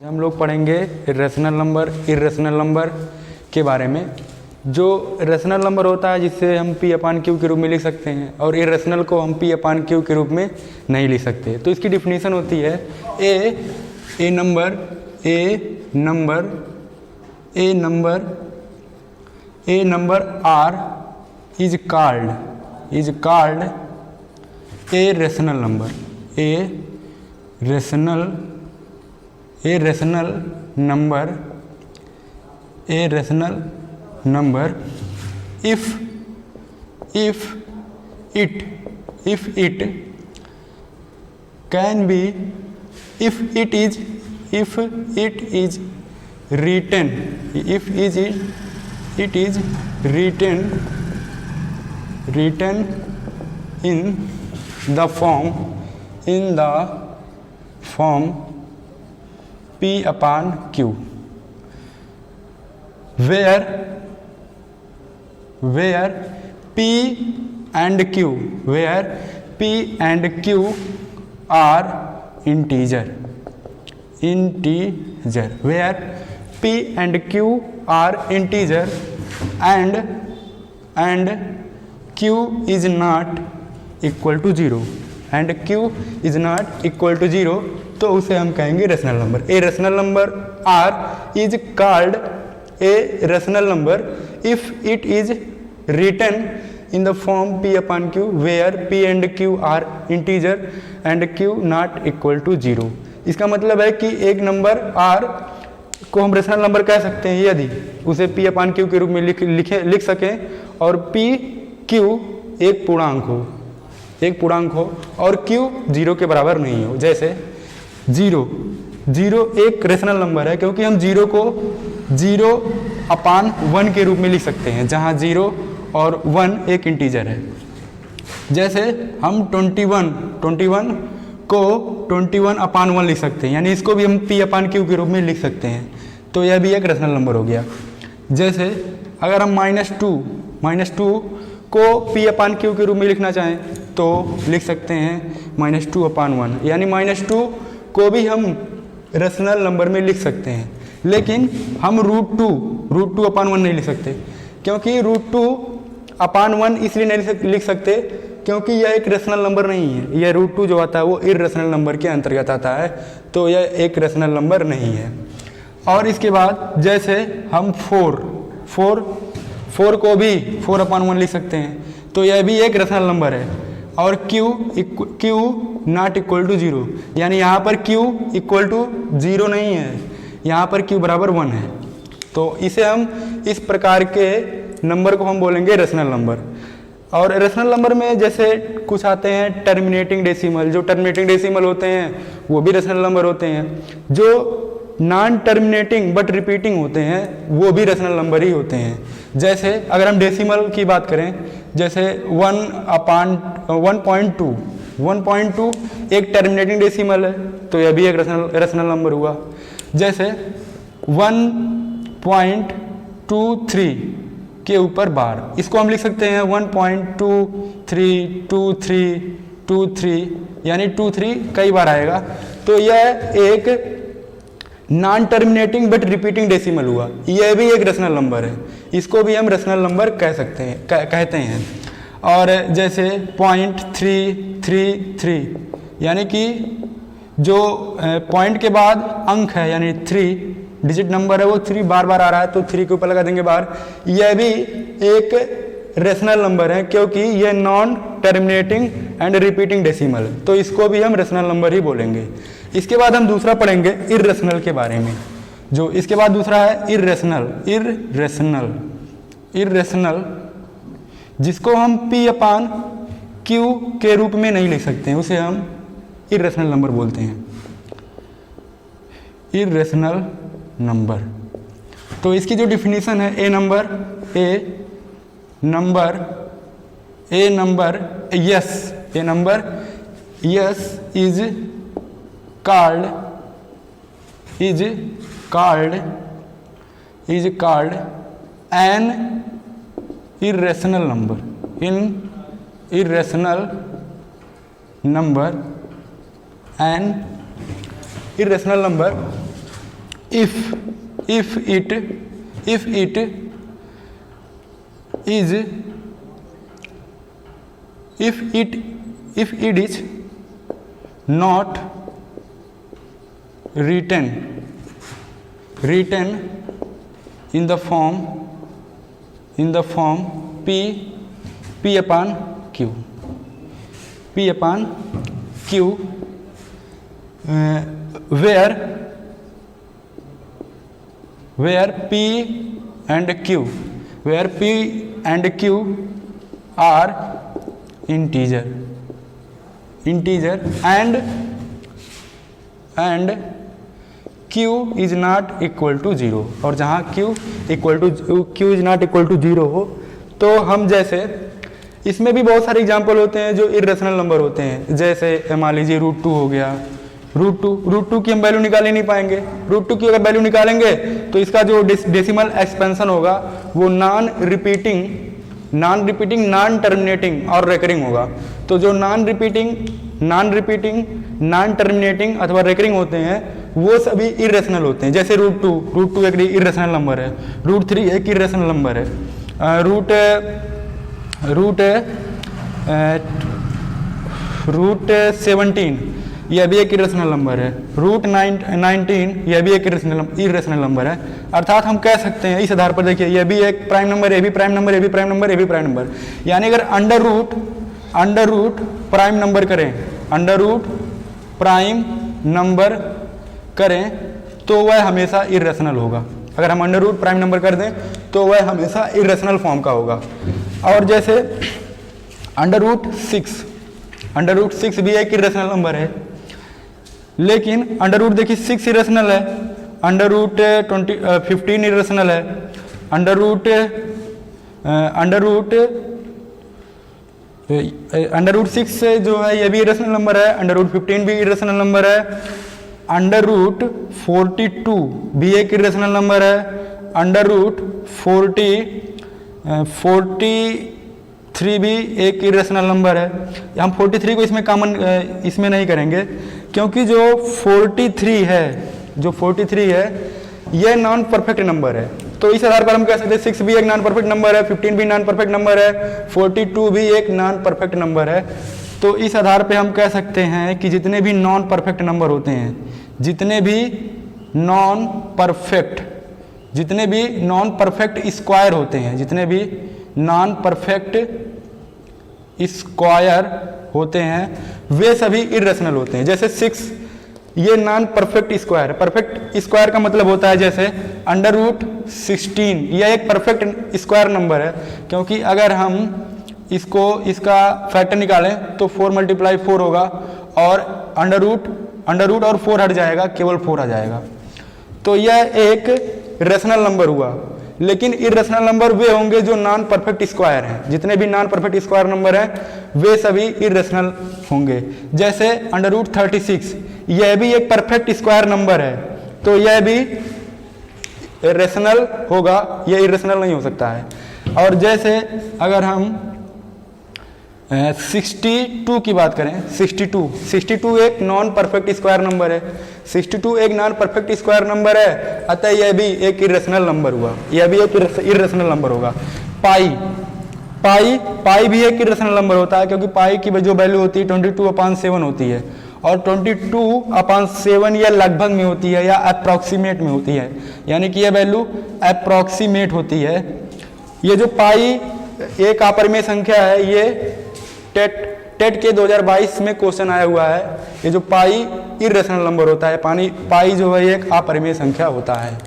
हम लोग पढ़ेंगे रेशनल नंबर, इर्रेशनल नंबर के बारे में। जो रेशनल नंबर होता है जिससे हम पी अपान क्यू के रूप में लिख सकते हैं और इर्रेशनल को हम पी अपान क्यू के रूप में नहीं लिख सकते। तो इसकी डिफिनीशन होती है a number are is called a rational number, a rational number if it can be if it is written in the form P upon Q, where P and Q are integer, where P and Q are integer and Q is not equal to 0 तो उसे हम कहेंगे rational number. A rational number are is called a rational number if it is written in the form P upon Q where P and Q are integer and Q not equal to 0। इसका मतलब है कि एक number are को हम rational number कह सकते हैं यदि उसे पी अपॉन क्यू के रूप में लिख सकें और पी क्यू एक पूर्णांक हो और क्यू 0 के बराबर नहीं हो। जैसे 0 एक रेशनल नंबर है क्योंकि हम 0 को 0 अपान 1 के रूप में लिख सकते हैं, जहां 0 और 1 एक इंटीजर है। जैसे हम 21 को 21 अपान 1 लिख सकते हैं, यानी इसको भी हम p अपान क्यू के रूप में लिख सकते हैं, तो यह भी एक रेशनल नंबर हो गया। जैसे अगर हम -2 को p अपान क्यू के रूप में लिखना चाहें तो लिख सकते हैं -2 अपान 1, यानी -2 को भी हम रेशनल नंबर में लिख सकते हैं। लेकिन हम √2 अपान 1 नहीं लिख सकते, क्योंकि √2 अपान 1 इसलिए नहीं लिख सकते क्योंकि यह एक रेशनल नंबर नहीं है। यह √2 जो आता है वो इर्रेशनल नंबर के अंतर्गत आता है, तो यह एक रेशनल नंबर नहीं है। और इसके बाद जैसे हम 4 को भी 4 अपान 1 लिख सकते हैं, तो यह भी एक रेशनल नंबर है। और Q नॉट इक्वल टू 0, यानी यहाँ पर Q इक्वल टू 0 नहीं है, यहाँ पर Q बराबर 1 है। तो इसे हम इस प्रकार के नंबर को हम बोलेंगे रेशनल नंबर। और रेशनल नंबर में जैसे कुछ आते हैं टर्मिनेटिंग डेसिमल, जो टर्मिनेटिंग डेसिमल होते हैं वो भी रेशनल नंबर होते हैं। जो नॉन टर्मिनेटिंग बट रिपीटिंग होते हैं वो भी रेशनल नंबर ही होते हैं। जैसे अगर हम डेसिमल की बात करें, जैसे 1.2 एक टर्मिनेटिंग डेसिमल है, तो यह भी एक रेशनल नंबर हुआ। जैसे 1.23 के ऊपर बार, इसको हम लिख सकते हैं 1.232323, यानी 23 कई बार आएगा, तो यह एक non terminating but repeating decimal हुआ। यह भी एक रेशनल नंबर है, इसको भी हम रेशनल नंबर कहते हैं। और जैसे 0.333, यानी कि जो पॉइंट के बाद अंक है यानी 3 डिजिट नंबर है, वो 3 बार बार आ रहा है, तो 3 के ऊपर लगा देंगे बार। यह भी एक रेशनल नंबर है क्योंकि यह non terminating and repeating decimal है, तो इसको भी हम रेशनल नंबर ही बोलेंगे। इसके बाद हम दूसरा पढ़ेंगे इर्रेशनल के बारे में। जो इसके बाद दूसरा है इर्रेशनल, जिसको हम P अपान Q के रूप में नहीं लिख सकते हैं, उसे हम इर्रेशनल नंबर बोलते हैं। इर्रेशनल नंबर, तो इसकी जो डिफिनीशन है a number yes is called an irrational number, irrational number, an irrational number if it is not written in the form P upon Q where P and Q are integer and Q is not equal to 0, और जहाँ Q is not equal to 0 हो तो हम जैसे इसमें भी बहुत सारे एग्जाम्पल होते हैं जो इरेशनल नंबर होते हैं, जैसे मान लीजिए √2 हो गया। √2 की हम वैल्यू निकाल ही नहीं पाएंगे। √2 की अगर वैल्यू निकालेंगे तो इसका जो डेसिमल एक्सपेंशन होगा वो नॉन रिपीटिंग, नॉन टर्मिनेटिंग और रेकरिंग होगा। तो जो नॉन रिपीटिंग, नॉन टर्मिनेटिंग अथवा रेकरिंग होते हैं वो सभी इरेशनल होते हैं। जैसे √2 एक इरेशनल नंबर है, √3 एक इरेशनल नंबर है, √17 यह भी एक इरेशनल नंबर है, √19 यह भी एक इरेशनल नंबर है। अर्थात हम कह सकते हैं इस आधार पर, देखिए यह भी एक प्राइम नंबर, ये भी प्राइम नंबर, ये भी प्राइम नंबर, ये भी प्राइम नंबर। यानी अगर अंडर रूट प्राइम नंबर करें, अंडर रूट प्राइम नंबर करें तो वह हमेशा इरेशनल होगा। अगर हम अंडर रूट प्राइम नंबर कर दें तो वह हमेशा इरेशनल फॉर्म का होगा। और जैसे अंडर रूट 6 भी एक इरेशनल नंबर है, लेकिन अंडर रूट देखिए 6 इरेशनल है, अंडर रूट 15 इरेशनल है, अंडर रूट 6 जो है ये भी इरेशनल नंबर है, अंडर रूट 15 भी इरेशनल नंबर है, अंडर रूट 42 भी एक इरेशनल नंबर है, अंडर रूट 43 भी एक इरेशनल नंबर है। हम 43 को इसमें कॉमन इसमें नहीं करेंगे क्योंकि जो 43 है यह नॉन परफेक्ट नंबर है। तो इस आधार पर हम कह सकते हैं 6 भी एक नॉन परफेक्ट नंबर है, 15 भी नॉन परफेक्ट नंबर है, 42 भी एक नॉन परफेक्ट नंबर है। तो इस आधार पे हम कह सकते हैं कि जितने भी नॉन परफेक्ट नंबर होते हैं, जितने भी नॉन परफेक्ट स्क्वायर होते हैं, जितने भी नॉन परफेक्ट स्क्वायर होते हैं वे सभी इरेशनल होते हैं। जैसे 6 ये नॉन परफेक्ट स्क्वायर है। परफेक्ट स्क्वायर का मतलब होता है जैसे अंडर रूट 16 यह एक परफेक्ट स्क्वायर नंबर है, क्योंकि अगर हम इसका फैक्टर निकालें तो 4 × 4 होगा और अंडर रूट और 4 हट जाएगा, केवल 4 आ जाएगा। तो यह एक रेशनल नंबर हुआ। लेकिन इरेशनल नंबर वे होंगे जो नॉन परफेक्ट स्क्वायर हैं। जितने भी नॉन परफेक्ट स्क्वायर नंबर हैं वे सभी इरेशनल होंगे। जैसे अंडर रूट 36 यह भी एक परफेक्ट स्क्वायर नंबर है, तो यह भी रेशनल होगा, यह इरेशनल नहीं हो सकता है। और जैसे अगर हम 62 की बात करें, 62 एक नॉन परफेक्ट स्क्वायर नंबर है, 62 एक नॉन परफेक्ट स्क्वायर नंबर है, अतः यह भी एक इरेशनल नंबर हुआ, यह भी एक इरेशनल नंबर होगा। पाई भी एक इरेशनल नंबर होता है, क्योंकि पाई की जो वैल्यू होती है 22/7 होती है, और 22/7 यह लगभग में होती है या अप्रॉक्सीमेट में होती है, यानी कि यह वैल्यू अप्रॉक्सीमेट होती है। ये जो पाई एक अपरिमेय संख्या है, ये टेट के 2022 में क्वेश्चन आया हुआ है। ये जो पाई इरेशनल नंबर होता है, पाई जो है एक अपरिमेय संख्या होता है।